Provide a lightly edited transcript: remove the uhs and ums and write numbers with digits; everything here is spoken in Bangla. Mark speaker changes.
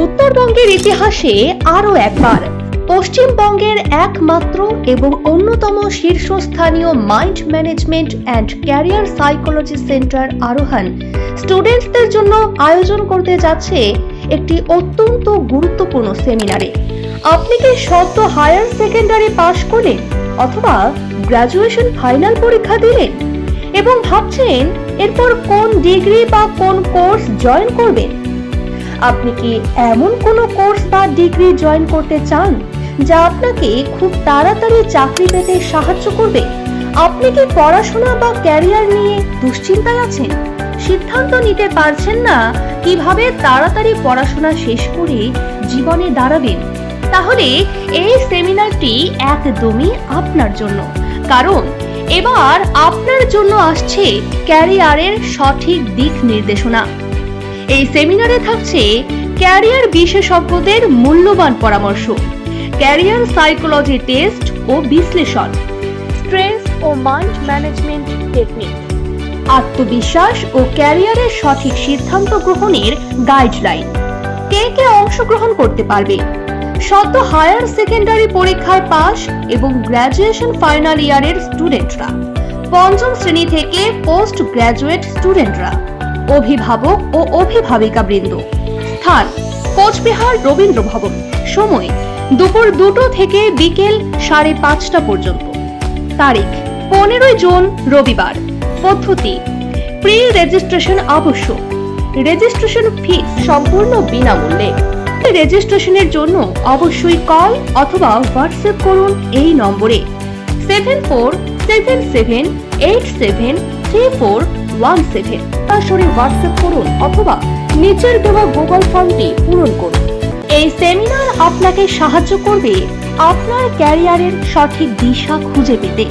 Speaker 1: উত্তরবঙ্গের ইতিহাসে আরও একবার পশ্চিমবঙ্গের একমাত্র এবং অন্যতম শীর্ষস্থানীয় mind management and career psychology centre আরোহণ স্টুডেন্টসদের জন্য আয়োজন করতে যাচ্ছে একটি অত্যন্ত গুরুত্বপূর্ণ সেমিনারে। আপনি কি সদ্য হায়ার সেকেন্ডারি পাশ করলেন অথবা গ্র্যাজুয়েশন ফাইনাল পরীক্ষা দিলেন এবং ভাবছেন এরপর কোন ডিগ্রি বা কোন কোর্স জয়েন করবেন? আপনি কি এমন কোনো কোর্স বা ডিগ্রি জয়েন করতে চান যা আপনাকে খুব তাড়াতাড়ি চাকরি পেতে সাহায্য করবে? আপনি কি পড়াশোনা বা ক্যারিয়ার নিয়ে দুশ্চিন্তায় আছেন, সিদ্ধান্ত নিতে পারছেন না কিভাবে তাড়াতাড়ি পড়াশোনা শেষ করে জীবনে দাঁড়াবেন? তাহলে এই সেমিনারটি একদমই আপনার জন্য, কারণ এবার আপনার জন্য আসছে ক্যারিয়ারের সঠিক দিক নির্দেশনা। এই সেমিনারে থাকছে ক্যারিয়ার বিশেষজ্ঞদের মূল্যবান পরামর্শ, ক্যারিয়ার সাইকোলজি টেস্ট ও বিশ্লেষণ, স্ট্রেস ও মাইন্ড ম্যানেজমেন্ট টেকনিক, আত্মবিশ্বাস ও ক্যারিয়ারের সঠিক সিদ্ধান্ত গ্রহণের গাইডলাইন। কে কে অংশগ্রহণ করতে পারবে? সদ্য হায়ার সেকেন্ডারি পরীক্ষায় পাস এবং গ্র্যাজুয়েশন ফাইনাল ইয়ারের স্টুডেন্টরা, পঞ্চম শ্রেণী থেকে পোস্ট গ্র্যাজুয়েট স্টুডেন্টরা, অভিভাবক ও অভিভাবিকা বৃন্দ। স্থান কোচবিহার রবীন্দ্র ভবন। সময় দুপুর 2টো থেকে বিকেল 5:30 পর্যন্ত। তারিখ 15 জুন রবিবার। পদ্ধতি প্রি রেজিস্ট্রেশন আবশ্যক। রেজিস্ট্রেশন ফি সম্পূর্ণ বিনামূল্যে। রেজিস্ট্রেশনের জন্য অবশ্যই কল অথবা হোয়াটসঅ্যাপ করুন এই নম্বরে 7477873417। সরাসরি হোয়াটসঅ্যাপ করুন অথবা নিচের দেওয়া গুগল ফর্মটি পূরণ করুন। এই সেমিনার আপনাকে সাহায্য করবে আপনার ক্যারিয়ারের সঠিক দিশা খুঁজে পেতে।